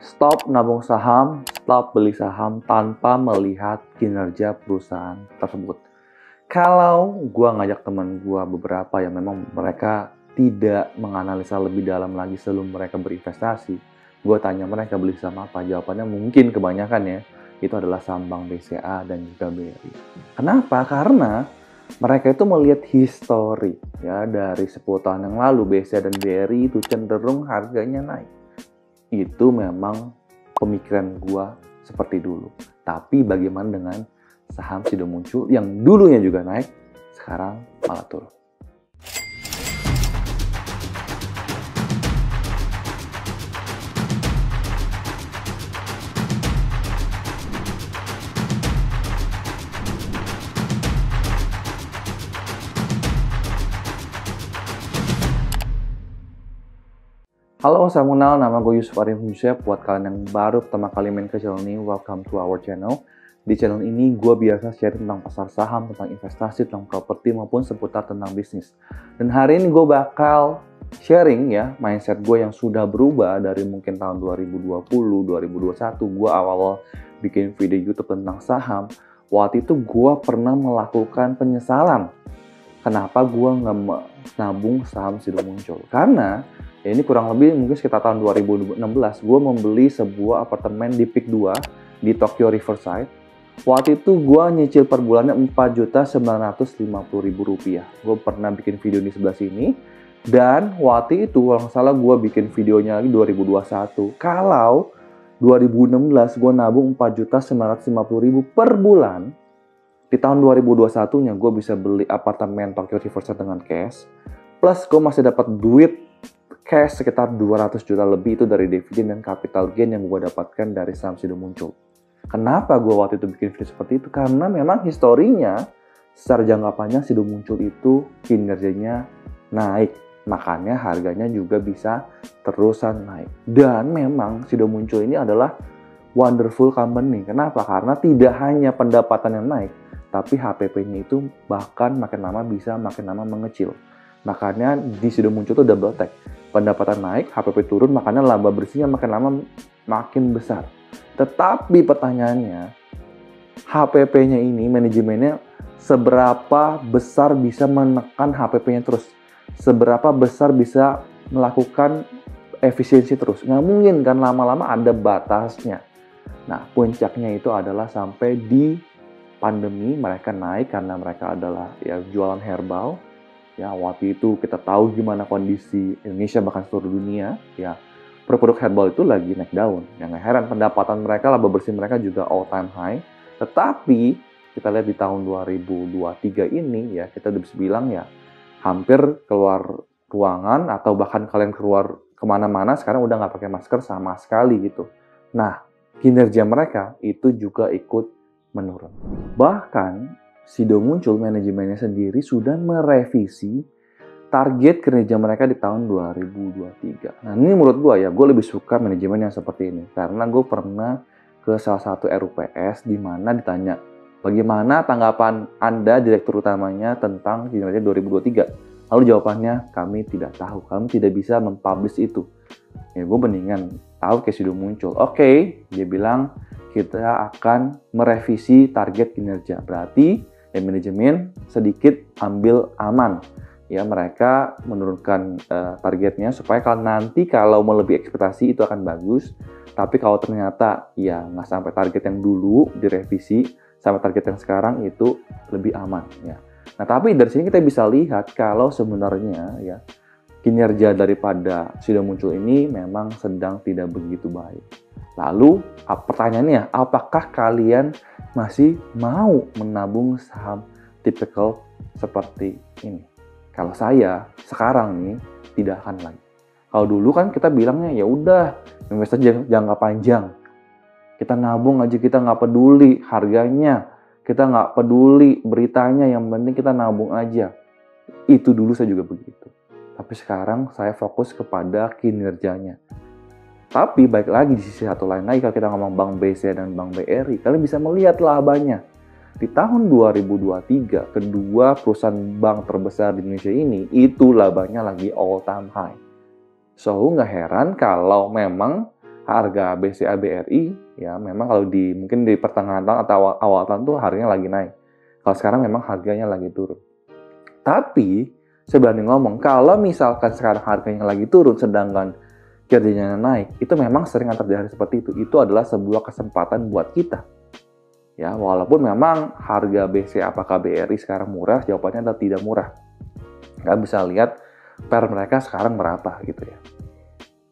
Stop nabung saham, stop beli saham tanpa melihat kinerja perusahaan tersebut. Kalau gue ngajak teman gue beberapa yang memang mereka tidak menganalisa lebih dalam lagi sebelum mereka berinvestasi, gue tanya mereka beli saham apa, jawabannya mungkin kebanyakan ya, itu adalah saham Bank BCA dan juga BRI. Kenapa? Karena mereka itu melihat histori ya, dari 10 tahun yang lalu BCA dan BRI itu cenderung harganya naik. Itu memang pemikiran gua seperti dulu. Tapi bagaimana dengan saham Sido Muncul yang dulunya juga naik, sekarang malah turun. Halo, salam kenal, nama gue Yusuf Arif Yusuf. Buat kalian yang baru pertama kali main ke channel ini, welcome to our channel. Di channel ini gue biasa share tentang pasar saham, tentang investasi, tentang properti, maupun seputar tentang bisnis. Dan hari ini gue bakal sharing ya, mindset gue yang sudah berubah dari mungkin tahun 2020, 2021. Gue awal bikin video YouTube tentang saham. Waktu itu gue pernah melakukan penyesalan. Kenapa gue nggak nabung saham Sido Muncul? Karena ya ini kurang lebih mungkin sekitar tahun 2016, gue membeli sebuah apartemen di Peak 2 di Tokyo Riverside. Waktu itu gue nyicil per bulannya Rp4.950.000. Gue pernah bikin video di sebelah sini. Dan waktu itu kalau nggak salah gue bikin videonya lagi 2021. Kalau 2016 gue nabung Rp4.950.000 per bulan. Di tahun 2021-nya gue bisa beli apartemen Tokyo Riverside dengan cash. Plus gue masih dapat duit cash sekitar 200 juta lebih itu dari dividen dan capital gain yang gue dapatkan dari saham Sido Muncul. Kenapa gue waktu itu bikin video seperti itu? Karena memang historinya secara jangka panjang Sido Muncul itu kinerjanya naik. Makanya harganya juga bisa terusan naik. Dan memang Sido Muncul ini adalah wonderful company. Kenapa? Karena tidak hanya pendapatan yang naik, tapi HPP-nya itu bahkan makin lama bisa makin lama mengecil. Makanya di Sido Muncul itu double tag. Pendapatan naik, HPP turun, makanya laba bersihnya makin lama makin besar. Tetapi pertanyaannya, HPP-nya ini, manajemennya, seberapa besar bisa menekan HPP-nya terus? Seberapa besar bisa melakukan efisiensi terus? Nggak mungkin kan, lama-lama ada batasnya. Nah, puncaknya itu adalah sampai di pandemi mereka naik karena mereka adalah ya jualan herbal. Ya, waktu itu kita tahu gimana kondisi Indonesia bahkan seluruh dunia. Ya, produk herbal itu lagi naik daun. Yang nggak heran pendapatan mereka, laba bersih mereka juga all time high. Tetapi kita lihat di tahun 2023 ini ya, kita udah bisa bilang ya hampir keluar ruangan atau bahkan kalian keluar kemana-mana sekarang udah nggak pakai masker sama sekali gitu. Nah, kinerja mereka itu juga ikut menurun. Bahkan Sido Muncul manajemennya sendiri sudah merevisi target kinerja mereka di tahun 2023. Nah, ini menurut gue ya, gue lebih suka manajemen yang seperti ini. Karena gue pernah ke salah satu RUPS di mana ditanya, bagaimana tanggapan Anda, direktur utamanya, tentang kinerja 2023? Lalu jawabannya, kami tidak tahu, kami tidak bisa mempublish itu. Ya, gue mendingan tahu ke Sido Muncul. Oke, dia bilang, kita akan merevisi target kinerja. Berarti ya manajemen sedikit ambil aman. Ya, mereka menurunkan targetnya supaya kalau nanti kalau melebihi ekspektasi itu akan bagus. Tapi kalau ternyata ya nggak sampai target yang dulu direvisi sampai target yang sekarang itu lebih aman. Ya. Nah, tapi dari sini kita bisa lihat kalau sebenarnya ya kinerja daripada Sido Muncul ini memang sedang tidak begitu baik. Lalu pertanyaannya, apakah kalian masih mau menabung saham tipikal seperti ini? Kalau saya sekarang nih tidak akan lagi. Kalau dulu kan kita bilangnya ya udah investasi jangka panjang. Kita nabung aja, kita nggak peduli harganya, kita nggak peduli beritanya, yang penting kita nabung aja. Itu dulu saya juga begitu. Tapi sekarang saya fokus kepada kinerjanya. Tapi baik lagi di sisi satu lain lagi, kalau kita ngomong Bank BCA dan Bank BRI, kalian bisa melihat labanya. Di tahun 2023, kedua perusahaan bank terbesar di Indonesia ini, itu labanya lagi all time high. So, nggak heran kalau memang harga BCA BRI ya memang kalau mungkin di pertengahan tahun atau awal tahun tuh harganya lagi naik. Kalau sekarang memang harganya lagi turun. Tapi saya berani ngomong, kalau misalkan sekarang harganya lagi turun sedangkan kinerjanya naik, itu memang sering terjadi seperti itu. Itu adalah sebuah kesempatan buat kita. Ya, walaupun memang harga BCA apakah BRI sekarang murah, jawabannya adalah tidak murah. Nggak bisa lihat per mereka sekarang berapa gitu ya.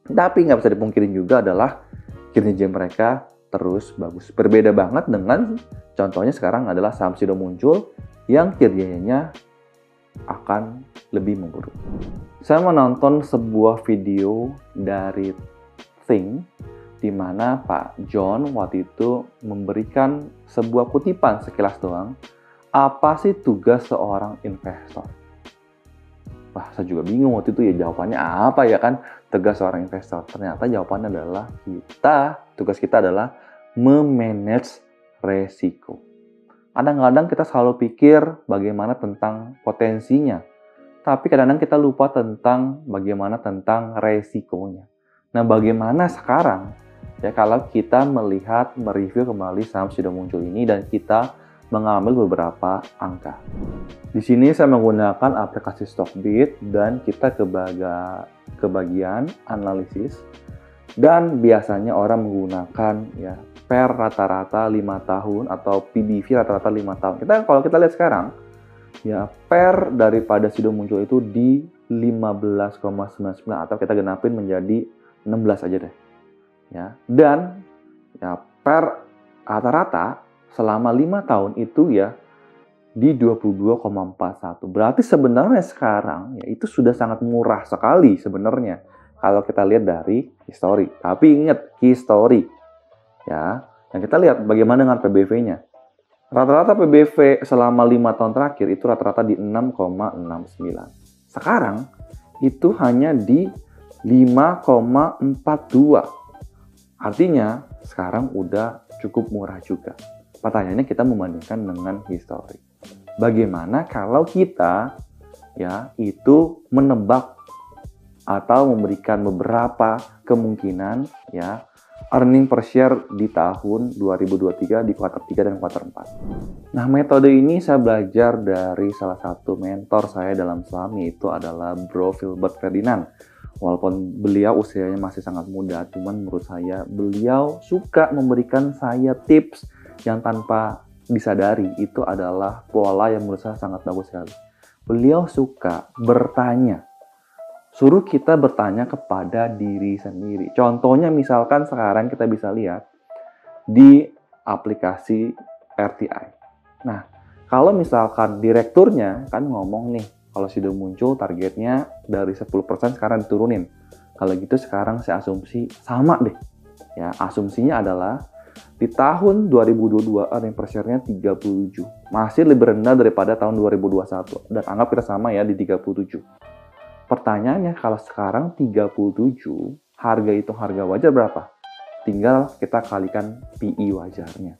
Tapi nggak bisa dipungkiri juga adalah kinerja mereka terus bagus. Berbeda banget dengan contohnya sekarang adalah saham Sido Muncul yang kinerjanya akan lebih memburuk. Saya menonton sebuah video dari Think di mana Pak John waktu itu memberikan sebuah kutipan sekilas doang. Apa sih tugas seorang investor? Wah, saya juga bingung waktu itu ya jawabannya apa ya kan, tugas seorang investor. Ternyata jawabannya adalah tugas kita adalah memanage resiko. Kadang-kadang kita selalu pikir bagaimana tentang potensinya, tapi kadang-kadang kita lupa tentang bagaimana tentang resikonya. Nah, bagaimana sekarang ya kalau kita mereview kembali saham Sido Muncul ini dan kita mengambil beberapa angka. Di sini saya menggunakan aplikasi Stockbit dan kita ke bagian analisis. Dan biasanya orang menggunakan ya per rata-rata 5 tahun atau PBV rata-rata 5 tahun. Kalau kita lihat sekarang ya per daripada Sido Muncul itu di 15,99 atau kita genapin menjadi 16 aja deh. Ya. Dan ya per rata-rata selama 5 tahun itu ya di 22,41. Berarti sebenarnya sekarang ya itu sudah sangat murah sekali sebenarnya kalau kita lihat dari histori. Tapi ingat histori ya. Dan kita lihat bagaimana dengan PBV-nya. Rata-rata PBV selama 5 tahun terakhir itu rata-rata di 6,69. Sekarang itu hanya di 5,42. Artinya sekarang udah cukup murah juga. Pertanyaannya kita membandingkan dengan histori. Bagaimana kalau kita ya itu menebak atau memberikan beberapa kemungkinan ya earning per share di tahun 2023 di kuartal 3 dan kuartal 4. Nah, metode ini saya belajar dari salah satu mentor saya dalam saham, yaitu adalah Bro Filbert Ferdinand. Walaupun beliau usianya masih sangat muda, cuman menurut saya beliau suka memberikan saya tips yang tanpa disadari. Itu adalah pola yang menurut saya sangat bagus sekali. Beliau suka bertanya. Suruh kita bertanya kepada diri sendiri. Contohnya misalkan sekarang kita bisa lihat di aplikasi RTI. Nah, kalau misalkan direkturnya kan ngomong nih, kalau Sido Muncul targetnya dari 10% sekarang diturunin. Kalau gitu sekarang saya asumsi sama deh. Ya, asumsinya adalah di tahun 2022 earning per share-nya 37. Masih lebih rendah daripada tahun 2021. Dan anggap kita sama ya di 37. Pertanyaannya kalau sekarang 37, harga wajar berapa? Tinggal kita kalikan PI wajarnya.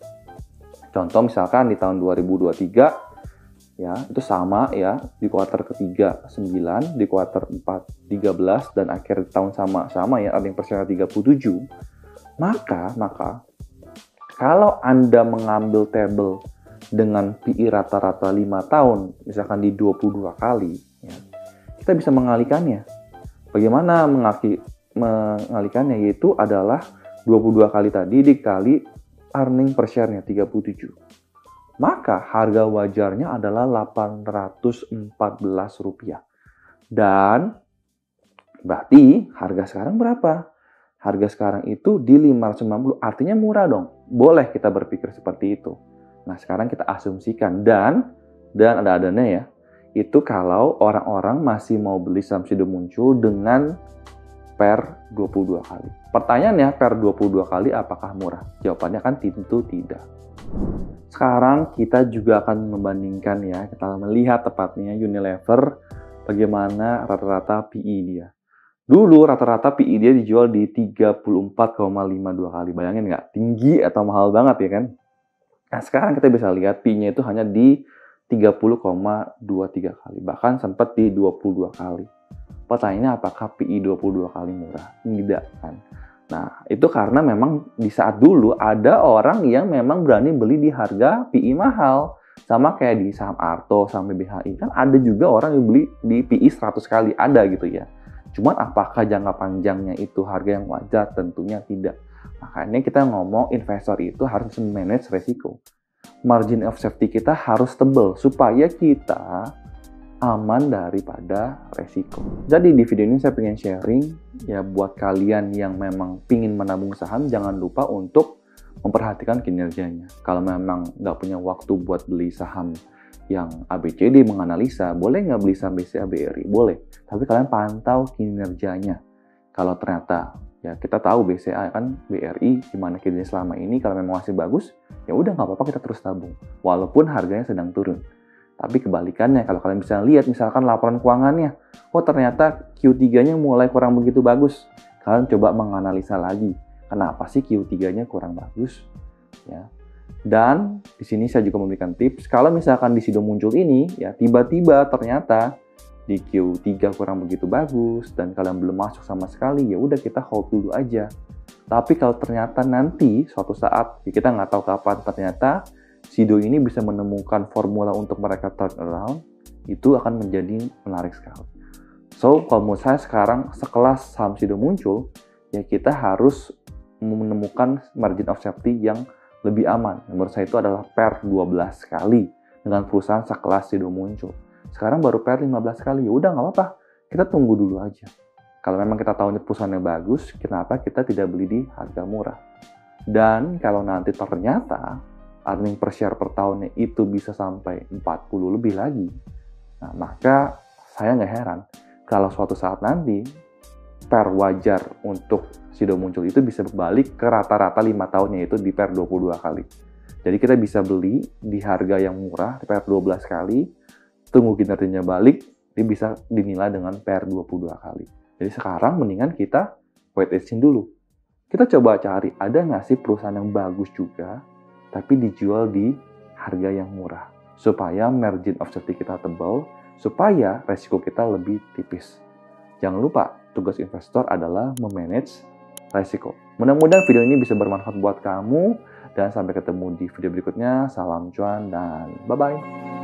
Contoh misalkan di tahun 2023 ya itu sama ya di kuartal ketiga 9, di kuartal 4 13 dan akhir tahun sama ya earning per share 37. Maka kalau Anda mengambil tabel dengan PI rata-rata 5 tahun, misalkan di 22 kali, ya, kita bisa mengalihkannya. Bagaimana mengalihkannya? Yaitu adalah 22 kali tadi dikali earning per share-nya 37. Maka harga wajarnya adalah Rp814. Dan berarti harga sekarang berapa? Harga sekarang itu di 590, artinya murah dong. Boleh kita berpikir seperti itu. Nah, sekarang kita asumsikan dan ada adanya ya. Itu kalau orang-orang masih mau beli saham Sido Muncul dengan per 22 kali. Pertanyaannya, per 22 kali apakah murah? Jawabannya kan tentu tidak. Sekarang kita juga akan membandingkan ya, kita melihat tepatnya Unilever bagaimana rata-rata PI dia. Dulu rata-rata PI dia dijual di 34,52 kali. Bayangin nggak? Tinggi atau mahal banget ya kan? Nah sekarang kita bisa lihat PI-nya itu hanya di 30,23 kali. Bahkan sempat di 22 kali. Pertanyaannya apakah PI 22 kali murah? Tidak kan? Nah, itu karena memang di saat dulu ada orang yang memang berani beli di harga PI mahal. Sama kayak di saham Arto, saham BBHI. Kan ada juga orang yang beli di PI 100 kali. Ada gitu ya. Cuman apakah jangka panjangnya itu harga yang wajar? Tentunya tidak. Makanya kita ngomong investor itu harus manage resiko. Margin of safety kita harus tebal supaya kita aman daripada resiko. Jadi di video ini saya pengen sharing ya buat kalian yang memang pingin menabung saham, jangan lupa untuk memperhatikan kinerjanya. Kalau memang nggak punya waktu buat beli saham yang ABCD menganalisa, boleh nggak beli saham BCA BRI? Boleh. Tapi kalian pantau kinerjanya. Kalau ternyata ya kita tahu BCA kan BRI gimana kinerjanya selama ini, kalau memang masih bagus, ya udah nggak apa-apa kita terus tabung. Walaupun harganya sedang turun. Tapi kebalikannya, kalau kalian bisa lihat misalkan laporan keuangannya, oh ternyata Q3-nya mulai kurang begitu bagus. Kalian coba menganalisa lagi, kenapa sih Q3-nya kurang bagus? Ya. Dan di sini saya juga memberikan tips, kalau misalkan di Sido muncul ini, ya tiba-tiba ternyata di Q3 kurang begitu bagus, dan kalian belum masuk sama sekali, ya udah kita hold dulu aja. Tapi kalau ternyata nanti suatu saat, ya kita nggak tahu kapan, ternyata Sido ini bisa menemukan formula untuk mereka turn around, itu akan menjadi menarik sekali. So, kalau menurut saya sekarang sekelas saham Sido muncul, ya kita harus menemukan margin of safety yang lebih aman. Menurut saya itu adalah per 12 kali dengan perusahaan sekelas Sido muncul. Sekarang baru per 15 kali, ya udah nggak apa-apa, kita tunggu dulu aja. Kalau memang kita tahu ini perusahaannya bagus, kenapa kita tidak beli di harga murah? Dan kalau nanti ternyata earning per share per tahunnya itu bisa sampai 40 lebih lagi. Nah, maka saya nggak heran kalau suatu saat nanti per wajar untuk Sido muncul itu bisa berbalik ke rata-rata 5 tahunnya itu di per 22 kali. Jadi kita bisa beli di harga yang murah di per 12 kali, tunggu kinerjanya balik, dia bisa dinilai dengan per 22 kali. Jadi sekarang mendingan kita wait and see dulu. Kita coba cari ada nggak sih perusahaan yang bagus juga, tapi dijual di harga yang murah. Supaya margin of safety kita tebal, supaya resiko kita lebih tipis. Jangan lupa, tugas investor adalah memanage resiko. Mudah-mudahan video ini bisa bermanfaat buat kamu, dan sampai ketemu di video berikutnya. Salam cuan dan bye-bye.